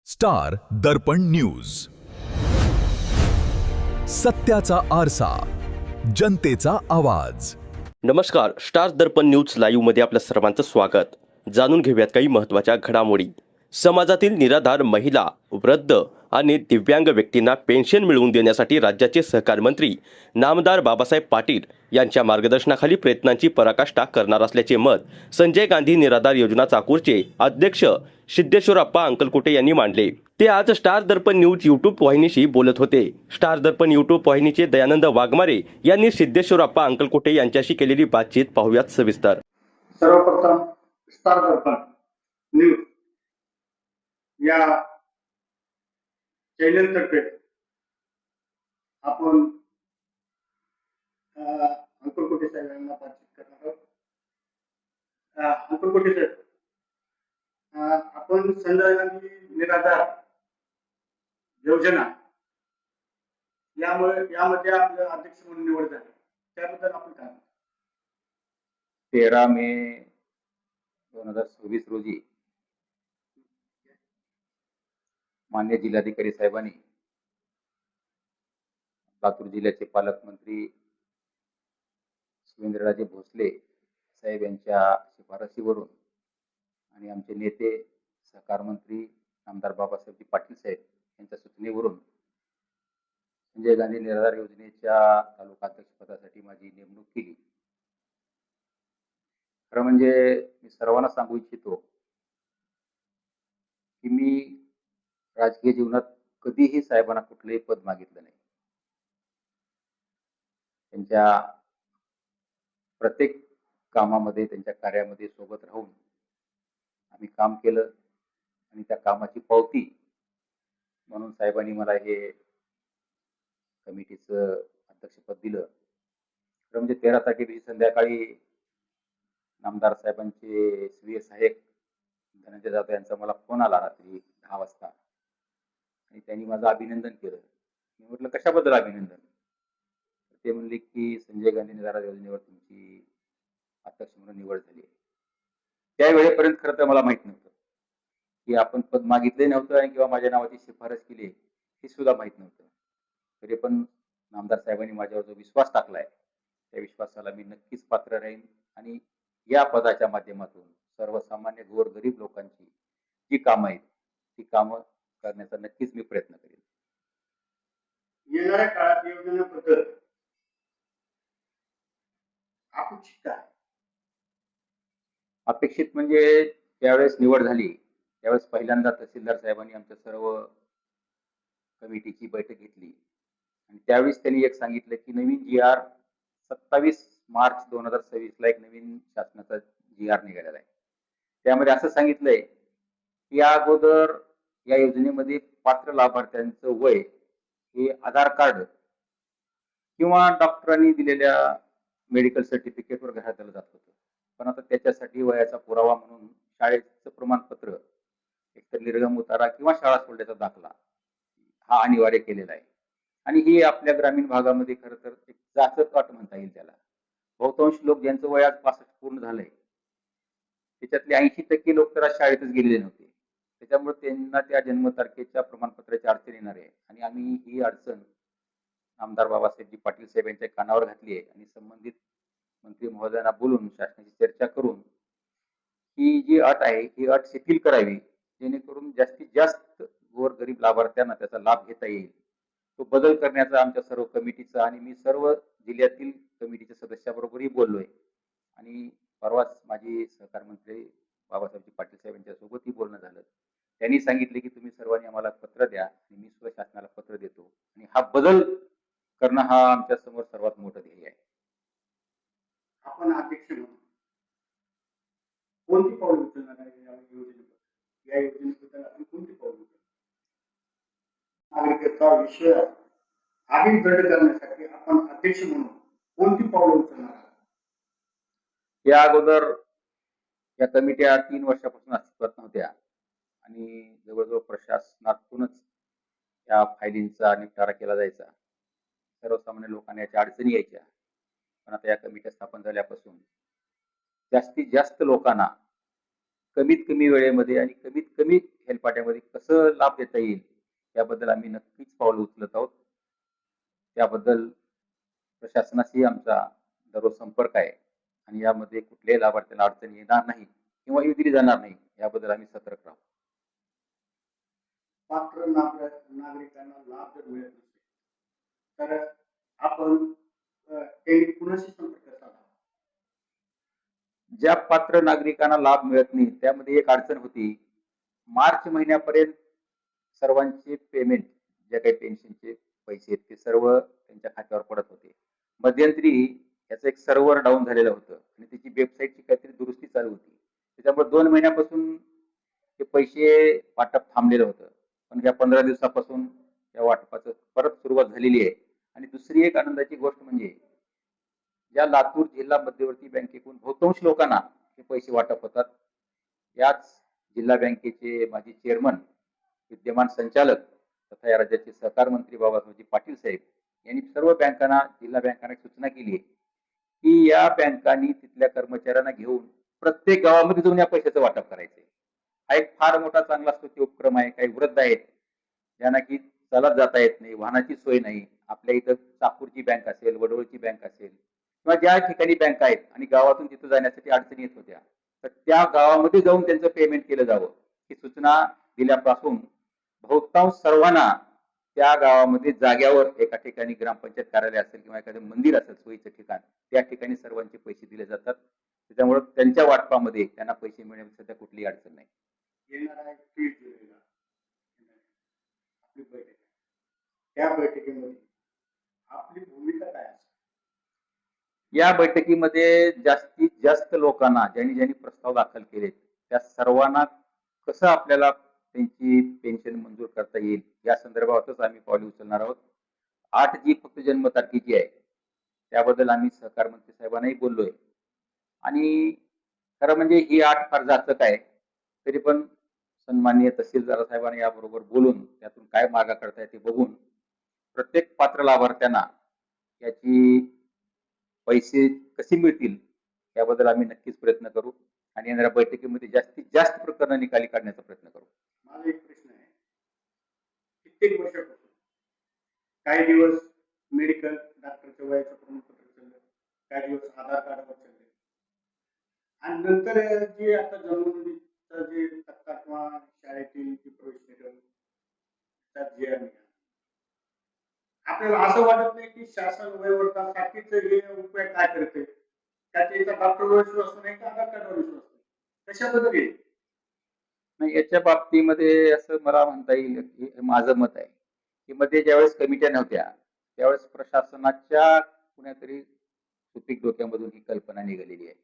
Star दर्पण news, सत्याचा आरसा, जनतेचा आवाज. नमस्कार. स्टार दर्पण न्यूज लाईव्ह मध्ये आपल्या सर्वांचं स्वागत. जाणून घेऊयात काही महत्त्वाच्या घडामोडी. समाजातील निराधार महिला, वृद्ध आणि दिव्यांग व्यक्तींना पेन्शन मिळवून देण्यासाठी राज्याचे सहकार मंत्री नामदार बाबासाहेब पाटील यांच्या मार्गदर्शनाखाली प्रयत्नांची पराकाष्ठा करणार असल्याचे मत संजय गांधी निराधार योजना चाकूरचे अध्यक्ष सिद्धेश्वरप्पा अंकलकोटे यांनी मांडले. ते आज स्टार दर्पण न्यूज यूट्यूब वाहिनीशी बोलत होते. स्टार दर्पण यूट्यूब वाहिनीचे दयानंद वाघमारे यांनी सिद्धेश्वरप्पा अंकलकोटे यांच्याशी केलेली बातचीत पाहूयात सविस्तर. सर्वप्रथम स्टार दर्पण न्यूज या चॅनलतर्फे आपण अंकुरकोटे साहेबांना बातचीत करणार आहोत. अंकुरकोटे साहेब, आपण संजय गांधी निराधार योजना यामध्ये आपलं अध्यक्ष म्हणून निवड झाली, त्याबद्दल आपण काय म्हणतो? 13 मे 2026 रोजी मान्य जिल्हाधिकारी साहेबांनी लातूर जिल्ह्याचे पालकमंत्री सुरेंद्रराजे भोसले साहेब यांच्या शिफारशीवरून आणि आमचे नेते सहकार मंत्री आमदार बाबासाहेब पाटील साहेब यांच्या सूचनेवरून संजय गांधी निराधार योजनेच्या तालुका अध्यक्षपदासाठी माझी नेमणूक केली. खरं म्हणजे मी सर्वांना सांगू इच्छितो की मी राजकीय जीवनात कधीही साहेबांना कुठलंही पद मागितलं नाही. त्यांच्या प्रत्येक कामामध्ये, त्यांच्या कार्यामध्ये सोबत राहून आम्ही काम केलं आणि त्या कामाची पावती म्हणून साहेबांनी मला हे कमिटीचं अध्यक्षपद दिलं. खरं म्हणजे 13 तारखेची संध्याकाळी नामदार साहेबांचे श्री सहाय्यक धनंजय जाधव यांचा मला फोन आला रात्री 10 वाजता आणि त्यांनी माझं अभिनंदन केलं. मी म्हटलं कशाबद्दल अभिनंदन? ते म्हणले की संजय गांधी निराधार योजनेवर तुमची अध्यक्ष म्हणून निवड झाली आहे. त्यावेळेपर्यंत खरं तर मला माहित नव्हतं की आपण पद मागितले नव्हतं आणि किंवा माझ्या नावाची शिफारस केली हे सुद्धा माहित नव्हतं. तरी पण नामदार साहेबांनी माझ्यावर जो विश्वास टाकलाय त्या विश्वासाला मी नक्कीच पात्र राहीन आणि या पदाच्या माध्यमातून सर्वसामान्य गोरगरीब लोकांची जी कामं आहेत ती कामं करण्याचा नक्कीच मी प्रयत्न करेन. येणाऱ्या काळात योजनेबद्दल अपेक्षित आहे? अपेक्षित म्हणजे त्यावेळेस निवड झाली त्यावेळेस पहिल्यांदा तहसीलदार साहेबांनी आमच्या सर्व कमिटीची बैठक घेतली आणि त्यावेळेस त्यांनी एक सांगितलं की नवीन GR 27 मार्च 2026 ला एक नवीन शासनाचा GR निघालेला आहे. त्यामध्ये असं सांगितलंय की या अगोदर या योजनेमध्ये पात्र लाभार्थ्यांचं वय हे आधार कार्ड किंवा डॉक्टरांनी दिलेल्या मेडिकल सर्टिफिकेटवर घातलं जात होतं. पण आता त्याच्यासाठी वयाचा पुरावा म्हणून शाळेचं प्रमाणपत्र, एकतर निर्गम उतारा किंवा शाळा सोडल्याचा दाखला हा अनिवार्य केलेला आहे. आणि ही आपल्या ग्रामीण भागामध्ये खरं तर एक जाचक अट म्हणता येईल त्याला. बहुतांश लोक ज्यांचं वय आज 65 पूर्ण झालंय त्याच्यातले 80% लोक तर आज शाळेतच गेलेले नव्हते. त्याच्यामुळे त्यांना त्या जन्मतारखेच्या प्रमाणपत्राची अडचण येणार आहे आणि आम्ही ही अडचण आमदार बाबासाहेब पाटील साहेब यांच्या कानावर घातली आहे आणि संबंधित मंत्री महोदयांना बोलून शासनाची चर्चा करून ही जी अट आहे ही अट शिथिल करावी, जेणेकरून जास्तीत जास्त गोरगरीब लाभार्थ्यांना त्याचा लाभ घेता येईल. तो बदल करण्याचा आमच्या सर्व कमिटीचा आणि मी सर्व जिल्ह्यातील कमिटीच्या सदस्याबरोबरही बोललोय आणि परवाच माझी सहकार मंत्री बाबासाहेब पाटील साहेब यांच्या सोबतही बोलणं झालं. त्यांनी सांगितले की तुम्ही सर्वांनी आम्हाला पत्र द्या आणि मी सुद्धा शासनाला पत्र देतो आणि हा बदल करणं हा आमच्या समोर सर्वात मोठं ध्येय आहे. आपण अध्यक्ष म्हणून कोणती पाऊल उचलणार आहे या योजनेबद्दल आपण कोणती पाऊल उचलणार? नागरिकत्व विषय अधिक दृढ करण्यासाठी आपण अध्यक्ष म्हणून कोणती पाऊल उचलणार आहात? या अगोदर या कमिट्या 3 वर्षापासून अस्तित्वात नव्हत्या आणि जवळजवळ प्रशासनातूनच या फायलींचा निपटारा केला जायचा. सर्वसामान्य लोकांना याच्या अडचणी यायच्या. पण आता या कमिट्या स्थापन झाल्यापासून जास्तीत जास्त लोकांना कमीत कमी वेळेमध्ये आणि कमीत कमी हेलपाट्यामध्ये कसं लाभ देता येईल याबद्दल आम्ही नक्कीच पावलं उचलत आहोत. त्याबद्दल प्रशासनाशी आमचा दररोज संपर्क आहे आणि यामध्ये कुठल्याही लाभार्थ्याला अडचण येणार नाही किंवा येऊ दिली जाणार नाही याबद्दल आम्ही सतर्क राहू. पात्र नागरिकांना लाभ जर मिळत नसेल तर आपण त्यांनी कुणाशी संपर्क साधावा? ज्या पात्र नागरिकांना लाभ मिळत नाही त्यामध्ये एक अडचण होती. मार्च महिन्यापर्यंत सर्वांचे पेमेंट जे काही पेन्शनचे पैसे आहेत ते सर्व त्यांच्या खात्यावर पडत होते. मध्यंतरी याचं एक सर्व्हर डाऊन झालेलं होतं आणि त्याची वेबसाईटची काहीतरी दुरुस्ती चालू होती. त्याच्यामुळे 2 महिन्यापासून ते पैसे वाटप थांबलेलं होतं. पण या 15 दिवसापासून त्या वाटपाचं परत सुरुवात झालेली आहे. आणि दुसरी एक आनंदाची गोष्ट म्हणजे या लातूर जिल्हा मध्यवर्ती बँकेकडून बहुतांश लोकांना हे पैसे वाटप होतात. याच जिल्हा बँकेचे माजी चेअरमन, विद्यमान संचालक तथा या राज्याचे सहकार मंत्री बाबासाहेब पाटील साहेब यांनी सर्व बँकांना, जिल्हा बँकांना सूचना केली आहे की या बँकांनी तिथल्या कर्मचाऱ्यांना घेऊन प्रत्येक गावामध्ये जाऊन या पैशाचं वाटप करायचंय. हा एक फार मोठा चांगला स्तुती उपक्रम आहे. काही वृद्ध आहेत ज्यांना की चालत जाता येत नाही, वाहनाची सोय नाही. आपल्या इथं चाकूरची बँक असेल, वडवळची बँक असेल किंवा ज्या ठिकाणी बँक आहेत आणि गावातून तिथं जाण्यासाठी अडचणी येत होत्या, तर त्या गावामध्ये जाऊन त्यांचं पेमेंट केलं जावं ही सूचना दिल्यापासून बहुतांश सर्वांना त्या गावामध्ये जाग्यावर एका ठिकाणी ग्रामपंचायत कार्यालय असेल किंवा एखादं मंदिर असेल सोयीचं ठिकाण, त्या ठिकाणी सर्वांचे पैसे दिले जातात. त्याच्यामुळे त्यांच्या वाटपामध्ये त्यांना पैसे मिळण्याची सध्या कुठलीही अडचण नाही. येणारा 30 जुलैला आपली बैठक आहे. त्या बैठकीमध्ये आपली भूमिका काय असेल? या बैठकीमध्ये जास्तीत जास्त लोकांना ज्यांनी प्रस्ताव दाखल केले त्या सर्वांना कसं आपल्याला त्यांची पेन्शन मंजूर करता येईल या संदर्भातच आम्ही पावले उचलणार आहोत. 8 जी फक्त जन्मतारखेची आहे त्याबद्दल आम्ही सहकार मंत्री साहेबांनाही बोललोय आणि खरं म्हणजे ही 8 फार जाचक आहे. तरी पण सन्माननीय तहसीलदार साहेबांनी याबरोबर बोलून त्यातून काय मार्ग काढता येते बघून प्रत्येक पात्र लाभार्थ्यांना याची पैसे कसे मिळतील याबद्दल आम्ही नक्कीच प्रयत्न करू आणि येणाऱ्या बैठकीमध्ये जास्तीत जास्त प्रकरण निकाली काढण्याचा प्रयत्न करू. माझा एक प्रश्न आहे, कित्येक वर्षापासून काही दिवस मेडिकल डॉक्टरच्या वयाचं प्रमाणपत्र चाललं, काही दिवस आधार कार्डावर चालले आणि नंतर जे आता जन्मनोंदणीचं जे तक्ता किंवा शाळेतील जे प्रवेश निकाल त्यात जे आहे, आपल्याला असं वाटत नाही की शासन वयोवर्गासाठीच हे उपाय काय करते, त्याचा डॉक्टरवर विश्वास नाही का आधार कार्डावर विश्वास नाही, कशाबद्दल आहे? नाही, याच्या बाबतीमध्ये असं मला म्हणता येईल की माझं मत आहे की मध्ये ज्यावेळेस कमिट्या नव्हत्या त्यावेळेस प्रशासनाच्या कुणातरी सुपीक डोक्यामधून ही कल्पना निघालेली आहे.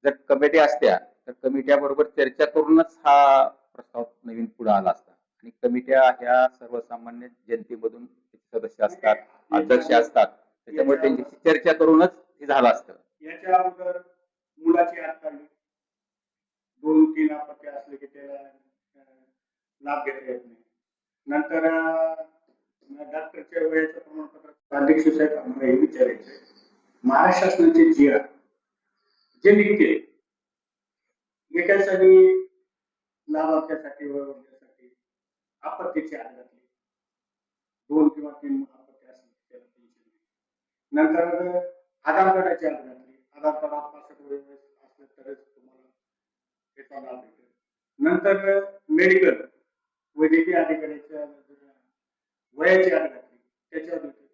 जर कमिट्या असत्या तर कमिट्याबरोबर चर्चा करूनच हा प्रस्ताव नवीन पुढे आला असता आणि कमिट्या ह्या सर्वसामान्य जनतेमधून सदस्य असतात, अध्यक्ष असतात, त्याच्यामुळे त्यांच्याशी चर्चा करूनच हे झालं असतं. याच्या अगोदर मुलाची आत काढली, 2-3 अपत्य असले की त्याला लाभ घेता येत नाही. नंतर डॉक्टरच्या वयाचं प्रमाणपत्र अध्यक्ष साहेब आम्हाला हे विचारायचे, महाराष्ट्र शासनाचे जी आर जे निघते एकासाठी लाभार्थ्यासाठी वयोवर्गासाठी आपत्तीची आत घातली, 2 किंवा 3 अपत्य असले त्याला पेन्शन. नंतर आधार कार्डाची आत घातली, आधार कार्ड 65 वय असलं तरच तुम्हाला त्याचा लाभ भेटेल. नंतर मेडिकल वैद्यकीय अधिकाऱ्याच्या वयाची आत घातली, त्याच्यावर भेटेल.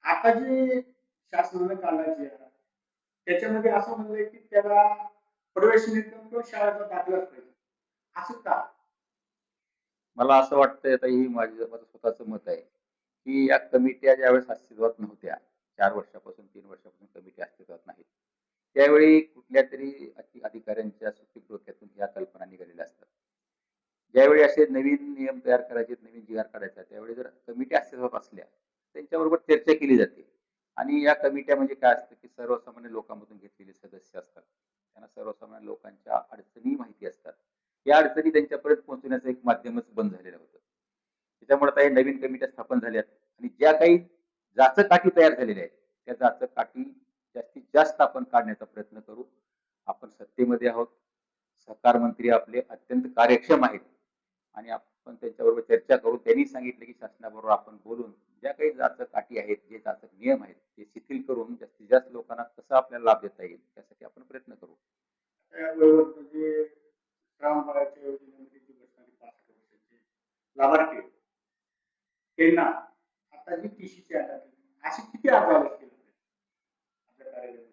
आता जे शासनाने काढायची आहे त्याच्यामध्ये असं म्हणलंय की त्याला प्रवेश निकम किंवा शाळेचा दाखलाच पाहिजे, असं का? मला असं वाटतंय आता ही माझं स्वतःचं मत आहे की या कमिट्या ज्यावेळेस अस्तित्वात नव्हत्या, 4 वर्षापासून 3 वर्षापासून कमिट्या अस्तित्वात नाहीत, त्यावेळी कुठल्या तरी अधिकाऱ्यांच्या सुपीक डोक्यातून या कल्पना निघालेल्या असतात. ज्यावेळी असे नवीन नियम तयार करायचे, नवीन जी आर काढायचा, त्यावेळी जर कमिट्या अस्तित्वात असल्या त्यांच्याबरोबर चर्चा केली जाते आणि या कमिट्या म्हणजे काय असतं की सर्वसामान्य लोकांमधून घेतलेले सदस्य असतात. त्यांना सर्वसामान्य लोकांच्या अडचणी माहिती असतात. या अडचणी त्यांच्यापर्यंत पोहोचण्याचं एक माध्यमच बंद झालेलं होतं. त्याच्यामुळे आता हे नवीन कमिट्या स्थापन झाल्यात आणि ज्या काही जाचकाठी तयार झालेल्या आहेत त्या जाचकाठी जास्तीत जास्त आपण काढण्याचा प्रयत्न करू. आपण सत्तेमध्ये आहोत, सहकार मंत्री आपले अत्यंत कार्यक्षम आहेत आणि आपण त्यांच्याबरोबर चर्चा करू. त्यांनी सांगितलं की शासनाबरोबर आपण बोलून ज्या काही जाचक अटी आहेत, जे जाचक नियम आहेत ते शिथिल करून जास्तीत जास्त लोकांना कसा आपल्याला लाभ देता येईल त्यासाठी आपण प्रयत्न करू. त्याबरोबर म्हणजे ग्रामपंचायतच्या योजनेमध्ये जी बसणारी 65 वर्षाचे लाभार्थी आहेत, त्यांना आता जी टीसीची आधार अशी किती अर्ज आले असतील आपल्या कार्यालयामध्ये?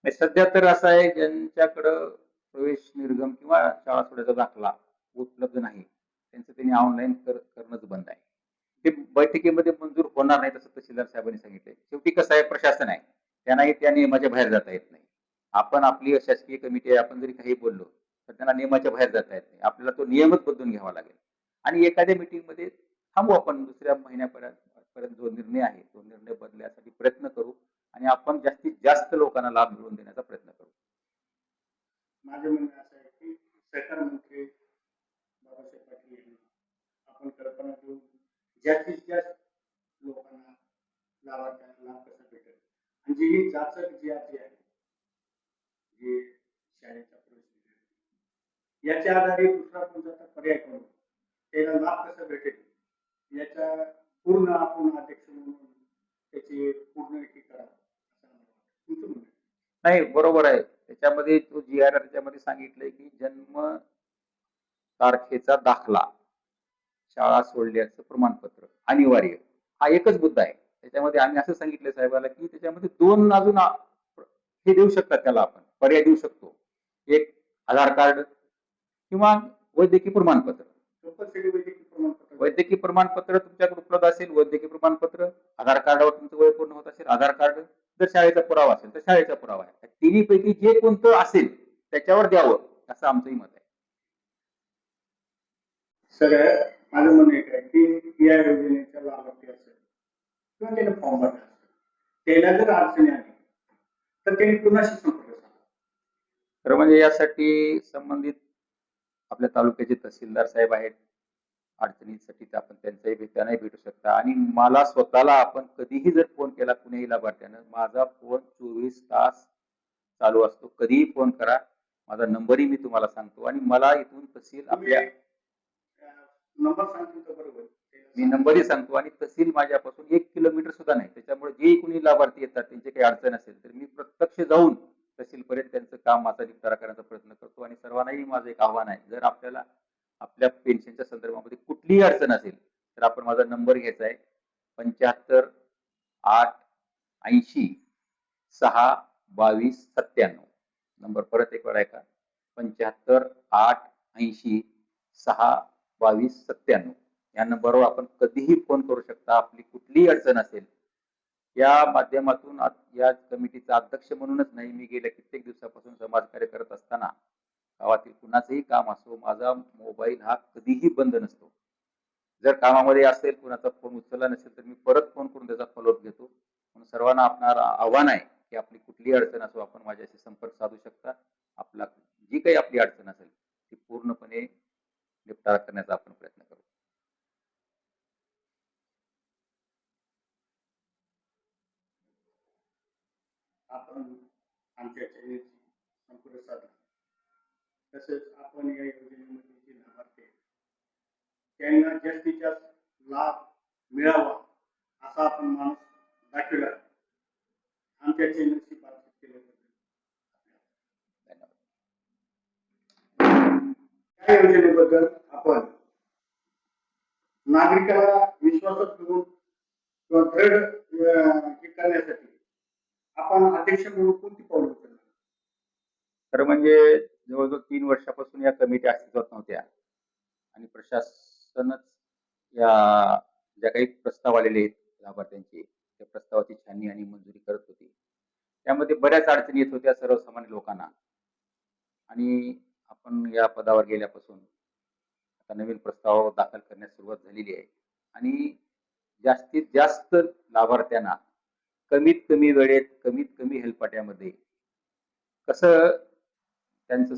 नाही, सध्या तर असं आहे ज्यांच्याकडं प्रवेश निर्गम किंवा शाळा सोडायचा दाखला उपलब्ध नाही त्यांचं त्यांनी ऑनलाईन करणंच बंद आहे. ते बैठकीमध्ये मंजूर होणार नाही असं तहसीलदार साहेबांनी सांगितलंय. शेवटी कसं आहे, प्रशासन आहे, त्यांनाही त्या नियमाच्या बाहेर जाता येत नाही. आपण आपली शासकीय कमिटी आहे, आपण जरी काही बोललो तर त्यांना नियमाच्या बाहेर जाता येत नाही. आपल्याला तो नियमच बदलून घ्यावा लागेल आणि एखाद्या मीटिंगमध्ये थांबू, आपण दुसऱ्या महिन्यापर्यंत जो निर्णय आहे तो निर्णय बदलण्यासाठी प्रयत्न करू आणि आपण जास्तीत जास्त लोकांना लाभ मिळवून देण्याचा प्रयत्न करू. माझे म्हणणं असं आहे की सहकार मंत्री बाबासाहेब पाटील यांनी आपण कल्पना देऊन जास्तीत जास्त लोकांना लाभार्थ्यांना लाभ कसा भेटेल आणि जी ही जाचक जी आहे जे शाळेचा प्रवेश निर्णय, याच्या आधारे दुसरा कोणता तर पर्याय करून त्याला लाभ कसा भेटेल याच्या पूर्ण आपण अध्यक्ष म्हणून त्याची पूर्ण हे करा असं मला वाटतं. तुमचं म्हणणं आहे? नाही, बरोबर आहे. त्याच्यामध्ये तो जी आर त्याच्यामध्ये सांगितलंय की जन्म तारखेचा दाखला, शाळा सोडल्याचं प्रमाणपत्र अनिवार्य, हा एकच मुद्दा आहे. त्याच्यामध्ये आम्ही असं सांगितलं साहेबाला की त्याच्यामध्ये दोन अजून हे देऊ शकतात, त्याला आपण पर्याय देऊ शकतो. एक आधार कार्ड किंवा वैद्यकीय प्रमाणपत्र. कंपल्सरी वैद्यकीय प्रमाणपत्र. वैद्यकीय प्रमाणपत्र तुमच्याकडे उपलब्ध असेल, वैद्यकीय प्रमाणपत्र, आधार कार्डावर तुमचं वय पूर्ण होत असेल, आधार कार्ड, जर शाळेचा पुरावा असेल तर शाळेचा पुरावा आहे. तिन्ही पैकी जे कोणतं असेल त्याच्यावर द्यावं असं आमचंही मत आहे. सर, माझं म्हणणं एक आहे की या योजनेचा लाभार्थी असेल किंवा त्याने फॉर्म भरला असेल, त्याला जर अडचणी आली तर त्यांनी कुणाशी संपर्क साधावा? तर म्हणजे यासाठी संबंधित आपल्या तालुक्याचे तहसीलदार साहेब आहेत. अडचणीसाठी तर आपण त्यांनाही भेटू शकता आणि मला स्वतःला आपण कधीही जर फोन केला कुणीही लाभार्थ्यानं, माझा फोन 24 तास चालू असतो. कधीही फोन करा, माझा नंबरही मी तुम्हाला सांगतो आणि मला इथून तहसील आपल्या नंबर सांगतील तर बरोबर. मी नंबरही सांगतो आणि तहसील माझ्यापासून 1 किलोमीटर सुद्धा नाही. त्याच्यामुळे जे कोणी लाभार्थी येतात त्यांची काही अडचण असेल तर मी प्रत्यक्ष जाऊन तहसीलपर्यंत त्यांचं काम माझा निपटारा करण्याचा प्रयत्न करतो. आणि सर्वांनाही माझं एक आव्हान आहे, जर आपल्याला आपल्या पेन्शनच्या संदर्भामध्ये कुठलीही अडचण असेल तर आपण माझा नंबर घ्यायचा आहे 75 8 80 6 22 97. नंबर परत एक वेळा ऐका, 75 8 80 6 22 97. या नंबरवर आपण कधीही फोन करू शकता. आपली कुठलीही अडचण असेल, या माध्यमातून या कमिटीचा अध्यक्ष म्हणूनच नाही, मी गेल्या कित्येक दिवसापासून समाजकार्य करत असताना गावातील कुणाचंही काम असो, माझा मोबाईल हा कधीही बंद नसतो. जर कामामध्ये असेल, कुणाचा फोन उचलला नसेल तर मी परत फोन करून त्याचा फॉलोअप घेतो. म्हणून सर्वांना आपणाला आव्हान आहे की आपली कुठलीही अडचण असो आपण माझ्याशी संपर्क साधू शकता. आपला जी काही आपली अडचण असेल ती पूर्णपणे निपटारा करण्याचा आपण प्रयत्न करू. आपण आमच्या चॅनेलची संपर्क साधा. तसेच आपण या योजनेमध्ये जे लाभार्थी आहेत त्यांना जास्तीत जास्त लाभ मिळावा असा आपण माणूस दाखवला. आमच्या चॅनलची बातचीत केल्याबद्दल या योजनेबद्दल आपण नागरिकाला विश्वासात घेऊन किंवा दृढ हे करण्यासाठी आपण अध्यक्ष म्हणून कोणती पावलं उचलणार? खरं म्हणजे जवळजवळ 3 वर्षापासून या कमिट्या अस्तित्वात नव्हत्या आणि प्रशासनच या ज्या काही प्रस्ताव आलेले आहेत लाभार्थ्यांचे, त्या प्रस्तावाची छाननी आणि मंजुरी करत होती. त्यामध्ये बऱ्याच अडचणी येत होत्या सर्वसामान्य लोकांना. आणि आपण या पदावर गेल्यापासून आता नवीन प्रस्ताव दाखल करण्यास सुरुवात झालेली आहे आणि जास्तीत जास्त लाभार्थ्यांना कमीत कमी वेळेत, कमीत कमी हेलपाट्यामध्ये कसं त्यांचं